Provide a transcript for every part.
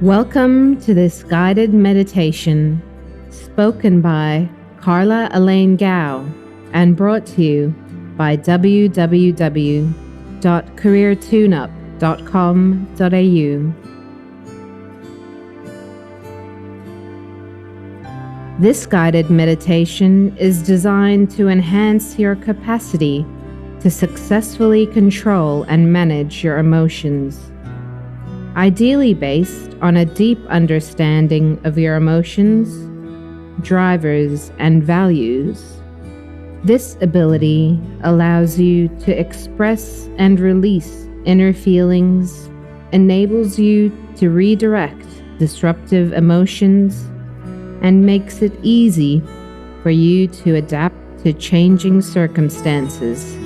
Welcome to this guided meditation spoken by Carla Elaine Gow and brought to you by www.careertuneup.com.au. This guided meditation is designed to enhance your capacity to successfully control and manage your emotions. Ideally based on a deep understanding of your emotions, drivers, and values, this ability allows you to express and release inner feelings, enables you to redirect disruptive emotions, and makes it easy for you to adapt to changing circumstances.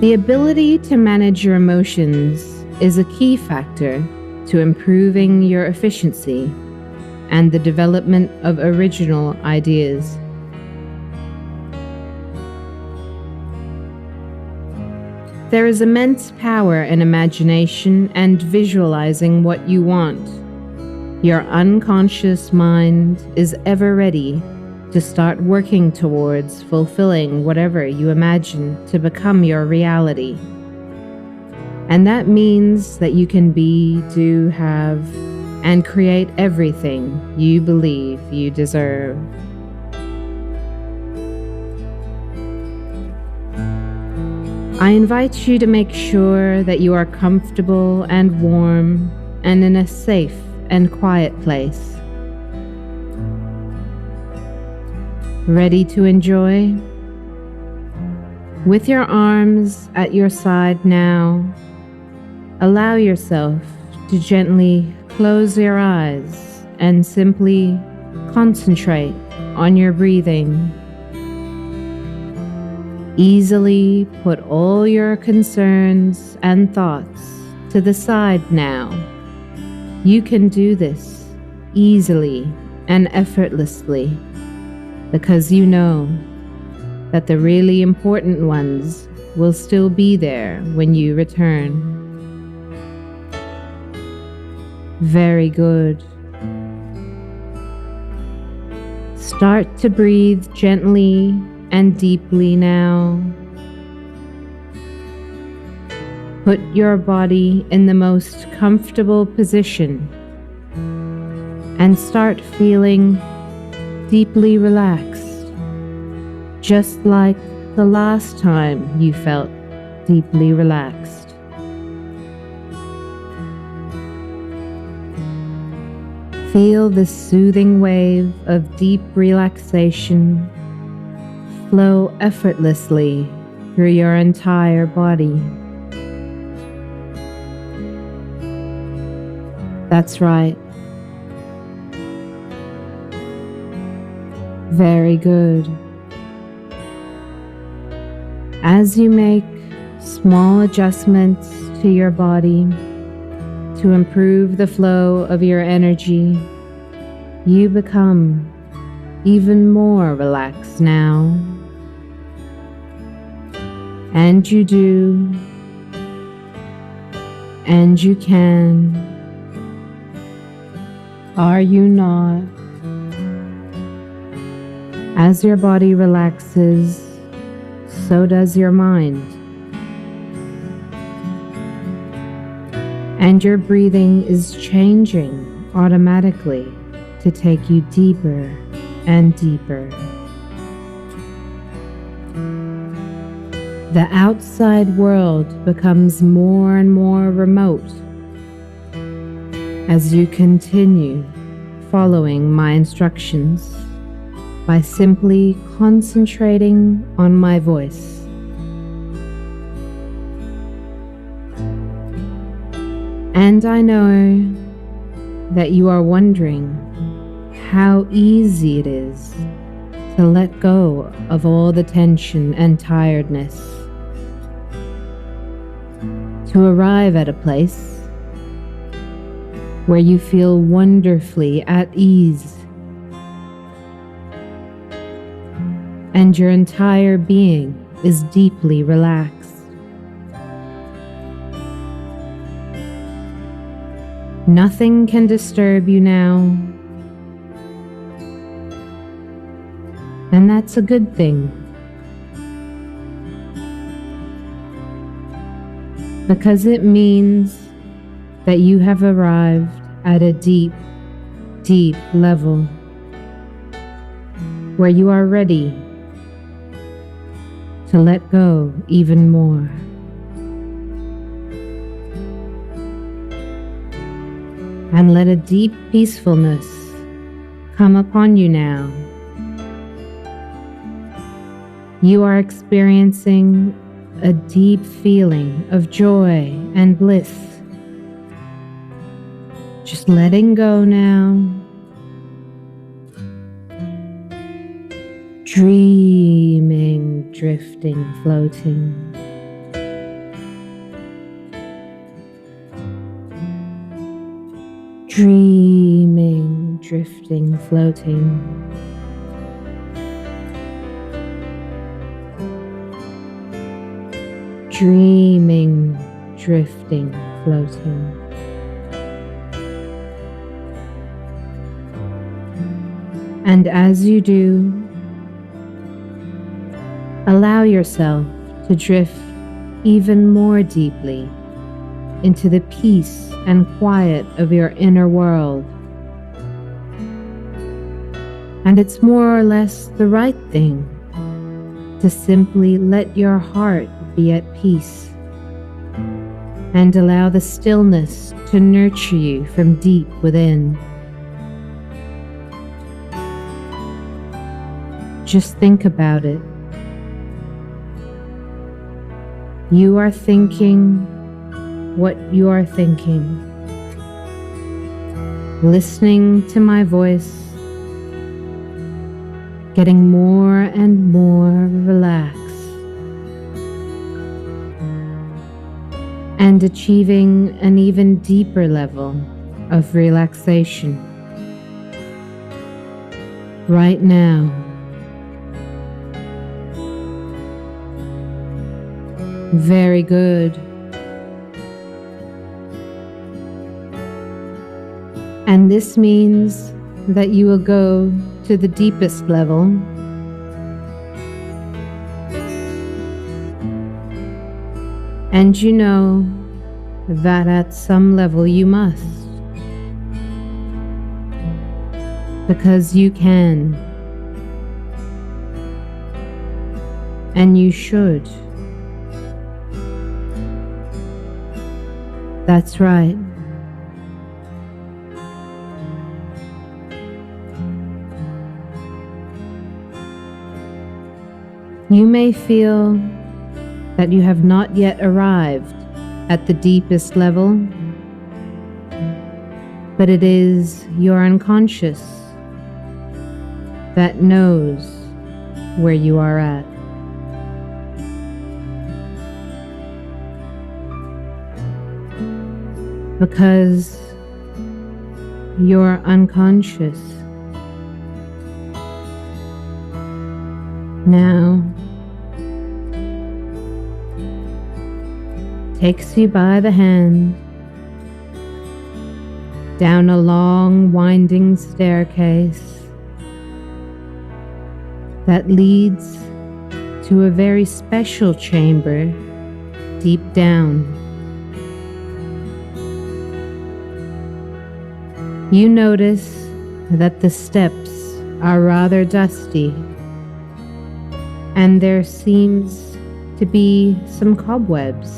The ability to manage your emotions is a key factor to improving your efficiency and the development of original ideas. There is immense power in imagination and visualizing what you want. Your unconscious mind is ever ready to start working towards fulfilling whatever you imagine to become your reality. And that means that you can be, do, have, and create everything you believe you deserve. I invite you to make sure that you are comfortable and warm and in a safe and quiet place. Ready to enjoy? With your arms at your side now, allow yourself to gently close your eyes and simply concentrate on your breathing. Easily put all your concerns and thoughts to the side now. You can do this easily and effortlessly, because you know that the really important ones will still be there when you return. Very good. Start to breathe gently and deeply now. Put your body in the most comfortable position and start feeling deeply relaxed, just like the last time you felt deeply relaxed. Feel the soothing wave of deep relaxation flow effortlessly through your entire body. That's right. Very good. As you make small adjustments to your body to improve the flow of your energy, you become even more relaxed now. And you do, and you can. Are you not? As your body relaxes, so does your mind. And your breathing is changing automatically to take you deeper and deeper. The outside world becomes more and more remote as you continue following my instructions by simply concentrating on my voice. And I know that you are wondering how easy it is to let go of all the tension and tiredness, to arrive at a place where you feel wonderfully at ease and your entire being is deeply relaxed. Nothing can disturb you now, and that's a good thing, because it means that you have arrived at a deep, deep level where you are ready to let go even more. And let a deep peacefulness come upon you now. You are experiencing a deep feeling of joy and bliss. Just letting go now. Dreaming, drifting, floating. Dreaming, drifting, floating. Dreaming, drifting, floating. And as you do, allow yourself to drift even more deeply into the peace and quiet of your inner world. And it's more or less the right thing to simply let your heart be at peace and allow the stillness to nurture you from deep within. Just think about it. You are thinking what you are thinking, listening to my voice, getting more and more relaxed, and achieving an even deeper level of relaxation right now. Very good. And this means that you will go to the deepest level, and you know that at some level you must, because you can, and you should. That's right. You may feel that you have not yet arrived at the deepest level, but it is your unconscious that knows where you are at. Because your unconscious now takes you by the hand down a long winding staircase that leads to a very special chamber deep down. You notice that the steps are rather dusty, and there seems to be some cobwebs,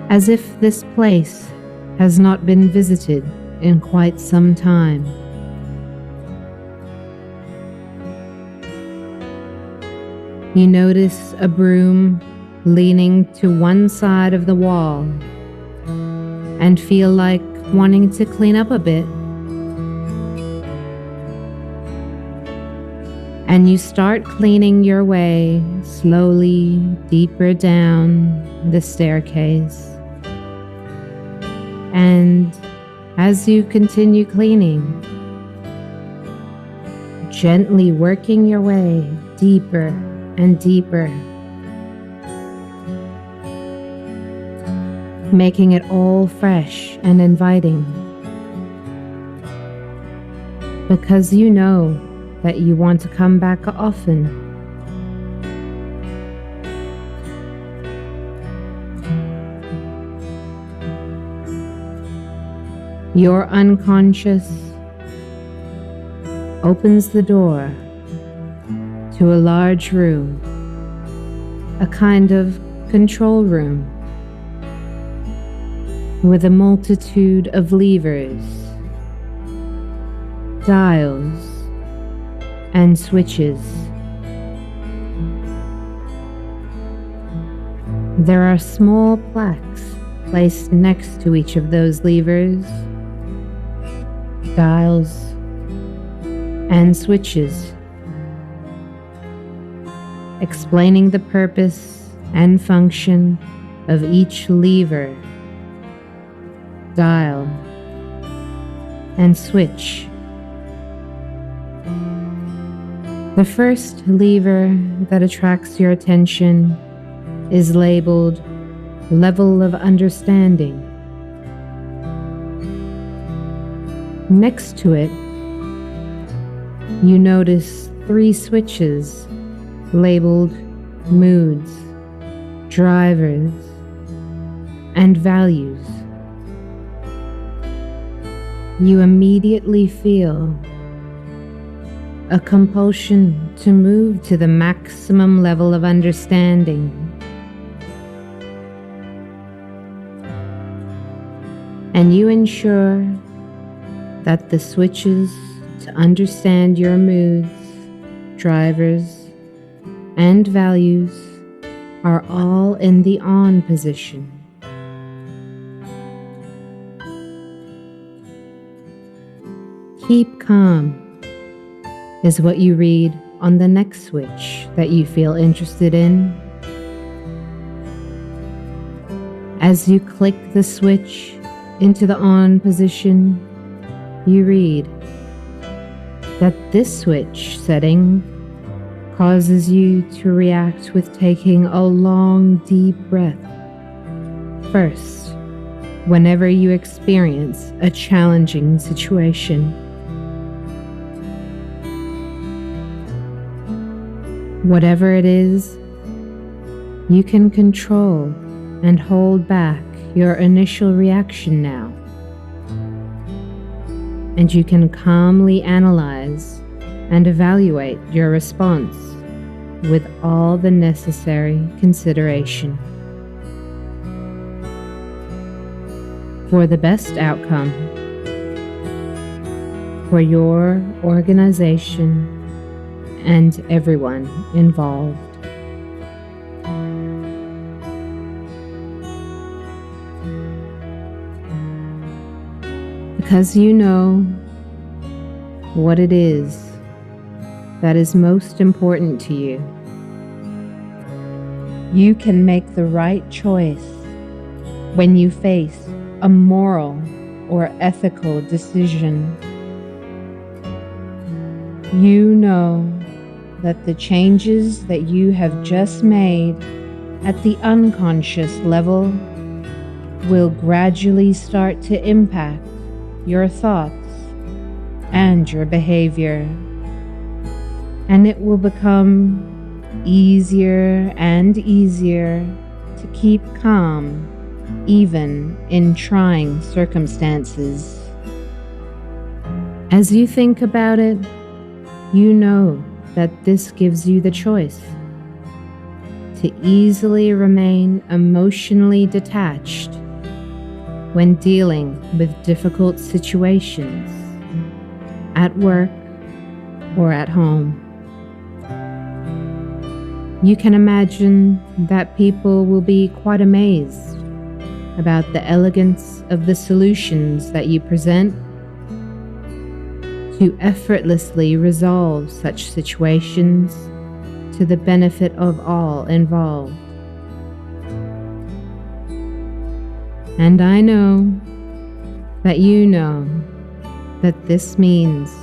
as if this place has not been visited in quite some time. You notice a broom leaning to one side of the wall and feel like wanting to clean up a bit. And you start cleaning your way slowly deeper down the staircase. And as you continue cleaning, gently working your way deeper and deeper, making it all fresh and inviting. Because you know that you want to come back often. Your unconscious opens the door to a large room, a kind of control room, with a multitude of levers, dials, and switches. There are small plaques placed next to each of those levers, dials, and switches, explaining the purpose and function of each lever, dial, and switch. The first lever that attracts your attention is labeled level of understanding. Next to it, you notice 3 switches labeled moods, drivers, and values. You immediately feel a compulsion to move to the maximum level of understanding. And you ensure that the switches to understand your moods, drivers, and values are all in the on position. Keep calm is what you read on the next switch that you feel interested in. As you click the switch into the on position, you read that this switch setting causes you to react with taking a long, deep breath first, whenever you experience a challenging situation. Whatever it is, you can control and hold back your initial reaction now. And you can calmly analyze and evaluate your response with all the necessary consideration for the best outcome for your organization and everyone involved. Because you know what it is that is most important to you, you can make the right choice when you face a moral or ethical decision. You know that the changes that you have just made at the unconscious level will gradually start to impact your thoughts and your behavior, and it will become easier and easier to keep calm even in trying circumstances. As you think about it, you know that this gives you the choice to easily remain emotionally detached when dealing with difficult situations at work or at home. You can imagine that people will be quite amazed about the elegance of the solutions that you present to effortlessly resolve such situations to the benefit of all involved. And I know that you know that this means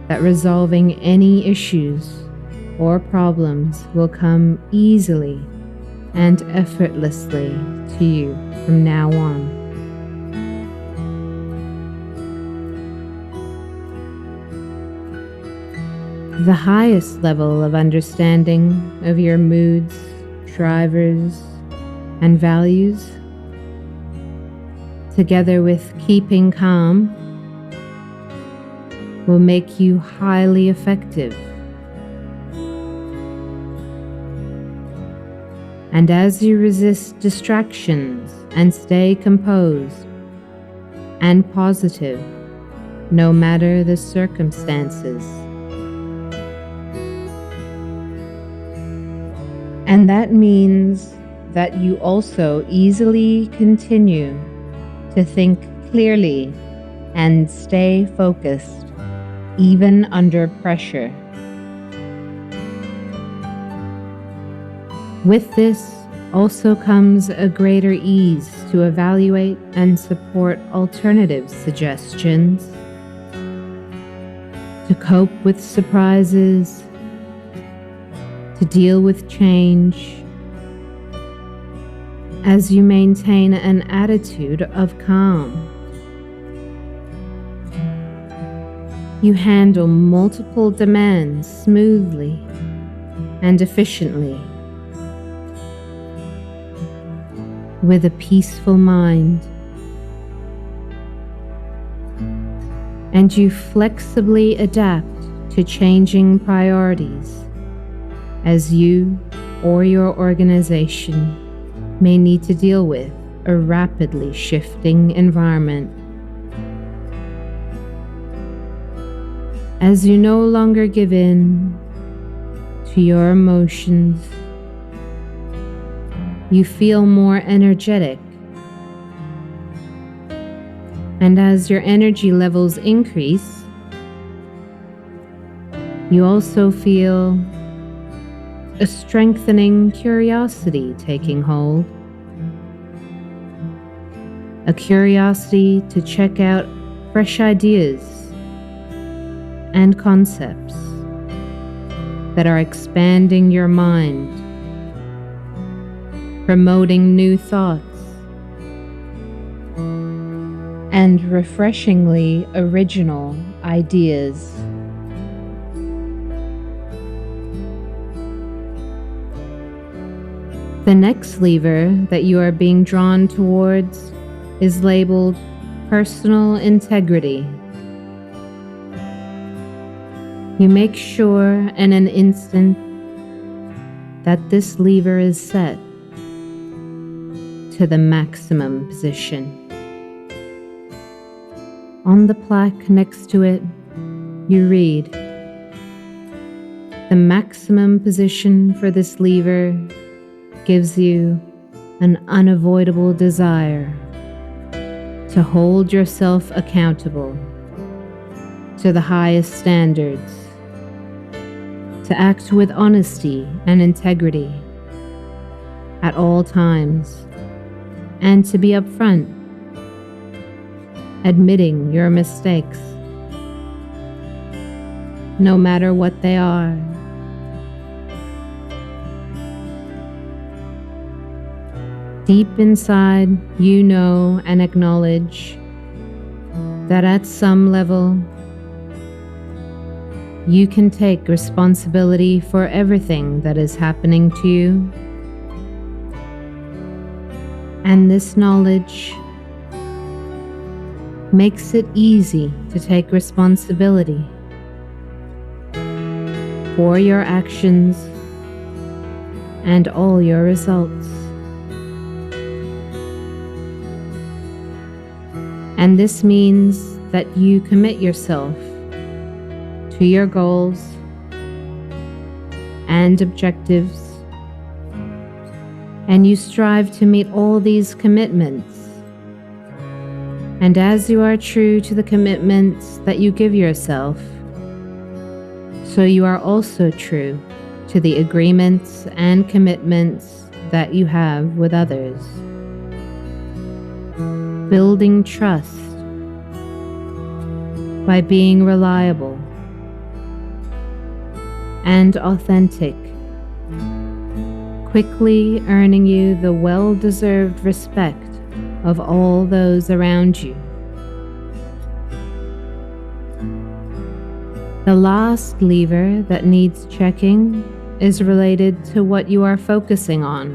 that resolving any issues or problems will come easily and effortlessly to you from now on. The highest level of understanding of your moods, drivers, and values, together with keeping calm, will make you highly effective. And as you resist distractions and stay composed and positive, no matter the circumstances. And that means that you also easily continue to think clearly and stay focused, even under pressure. With this also comes a greater ease to evaluate and support alternative suggestions, to cope with surprises, to deal with change, as you maintain an attitude of calm. You handle multiple demands smoothly and efficiently, with a peaceful mind, and you flexibly adapt to changing priorities as you or your organization may need to deal with a rapidly shifting environment. As you no longer give in to your emotions, you feel more energetic. And as your energy levels increase, you also feel a strengthening curiosity taking hold. A curiosity to check out fresh ideas and concepts that are expanding your mind, promoting new thoughts, and refreshingly original ideas. The next lever that you are being drawn towards is labeled personal integrity. You make sure in an instant that this lever is set to the maximum position. On the plaque next to it, you read, "The maximum position for this lever gives you an unavoidable desire to hold yourself accountable to the highest standards, to act with honesty and integrity at all times, and to be upfront, admitting your mistakes, no matter what they are. Deep inside, you know and acknowledge that at some level, you can take responsibility for everything that is happening to you. And this knowledge makes it easy to take responsibility for your actions and all your results. And this means that you commit yourself to your goals and objectives, and you strive to meet all these commitments. And as you are true to the commitments that you give yourself, so you are also true to the agreements and commitments that you have with others. Building trust by being reliable and authentic, quickly earning you the well-deserved respect of all those around you. The last lever that needs checking is related to what you are focusing on.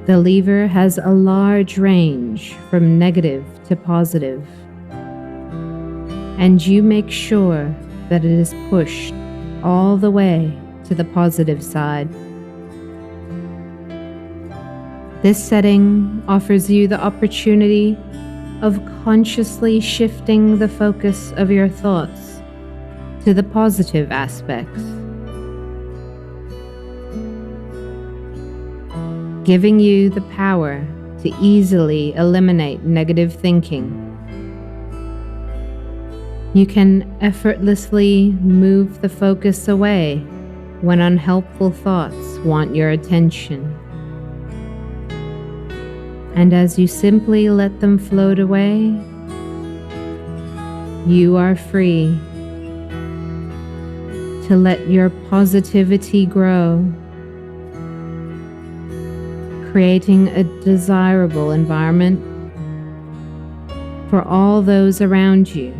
The lever has a large range from negative to positive, and you make sure that it is pushed all the way to the positive side. This setting offers you the opportunity of consciously shifting the focus of your thoughts to the positive aspects, giving you the power to easily eliminate negative thinking. You can effortlessly move the focus away when unhelpful thoughts want your attention. And as you simply let them float away, you are free to let your positivity grow, creating a desirable environment for all those around you,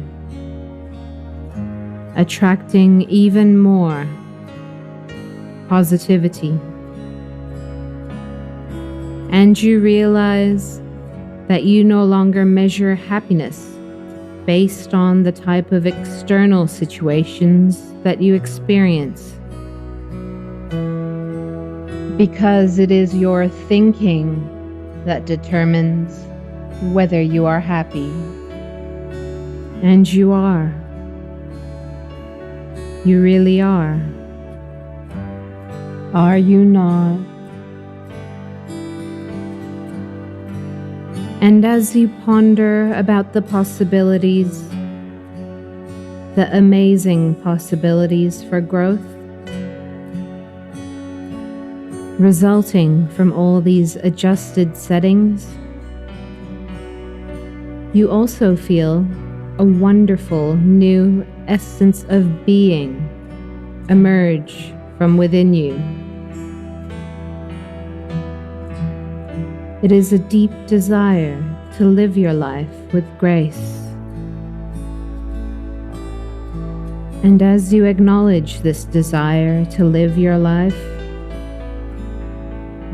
attracting even more positivity. And you realize that you no longer measure happiness based on the type of external situations that you experience, because it is your thinking that determines whether you are happy. And you are. You really are. Are you not? And as you ponder about the possibilities, the amazing possibilities for growth, resulting from all these adjusted settings, you also feel a wonderful new essence of being emerge from within you. It is a deep desire to live your life with grace. And as you acknowledge this desire to live your life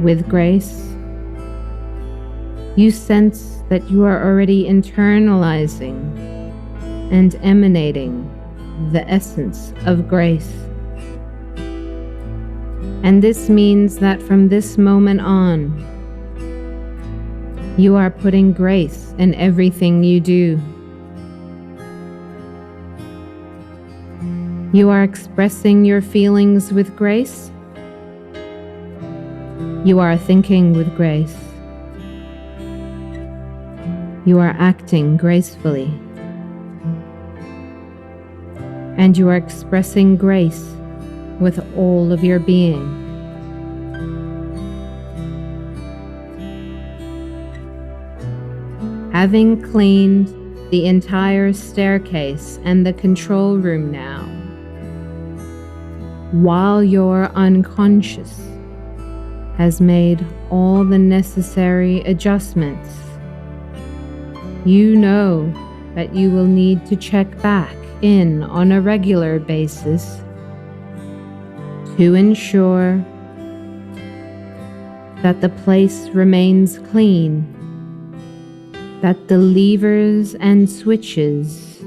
with grace, you sense that you are already internalizing and emanating the essence of grace. And this means that from this moment on, you are putting grace in everything you do. You are expressing your feelings with grace. You are thinking with grace. You are acting gracefully. And you are expressing grace with all of your being. Having cleaned the entire staircase and the control room now, while your unconscious has made all the necessary adjustments, you know that you will need to check back in on a regular basis to ensure that the place remains clean, that the levers and switches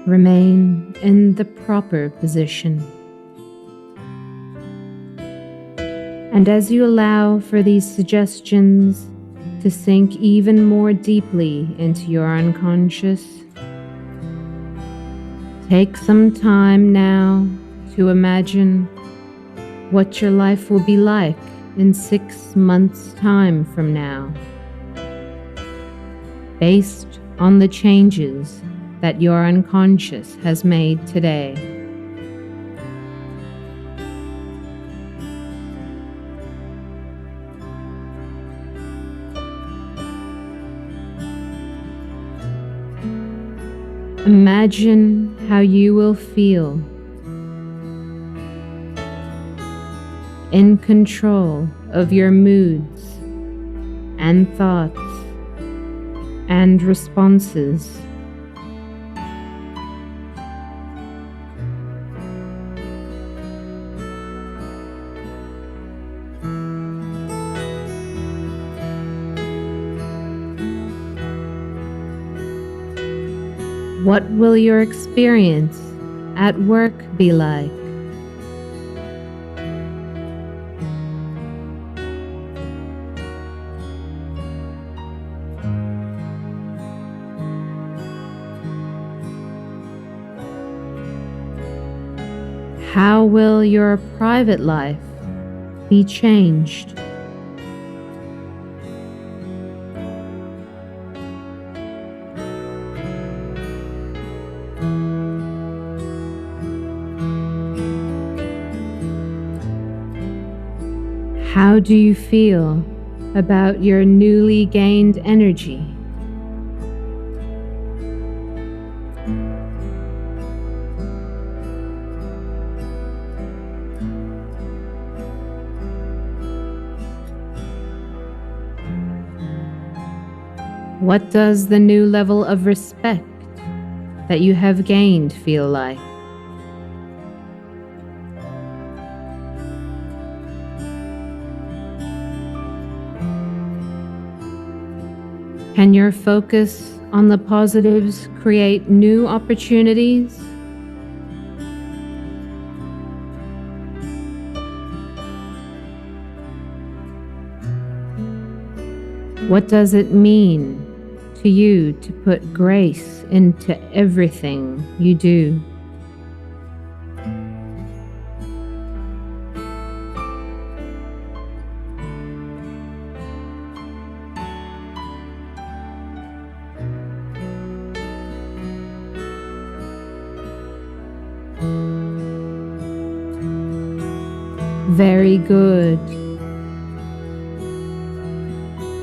remain in the proper position. And as you allow for these suggestions to sink even more deeply into your unconscious, take some time now to imagine what your life will be like in 6 months' time from now, based on the changes that your unconscious has made today. Imagine how you will feel in control of your moods and thoughts and responses. What will your experience at work be like? How will your private life be changed? How do you feel about your newly gained energy? What does the new level of respect that you have gained feel like? Can your focus on the positives create new opportunities? What does it mean to you to put grace into everything you do? Very good.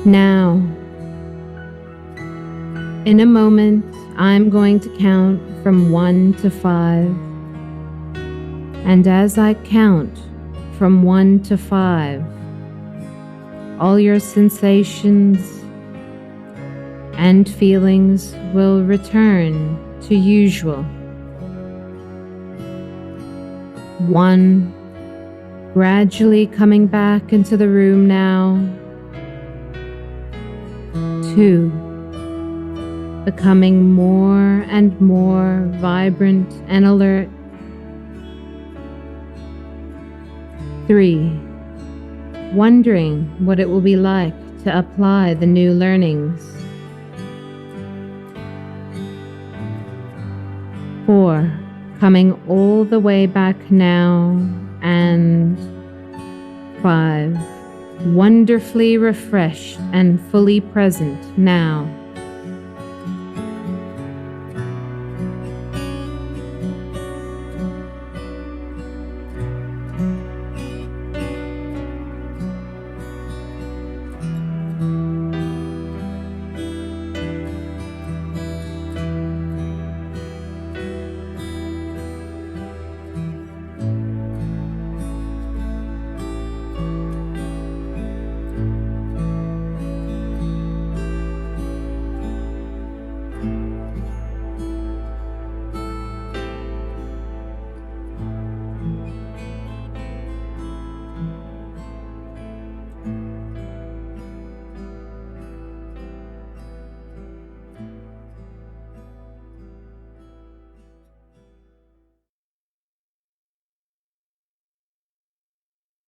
Now, in a moment, I'm going to count from 1 to 5. And as I count from 1 to 5, all your sensations and feelings will return to usual. 1, gradually coming back into the room now. 2, becoming more and more vibrant and alert. 3, wondering what it will be like to apply the new learnings. 4, coming all the way back now. And 5, wonderfully refreshed and fully present now.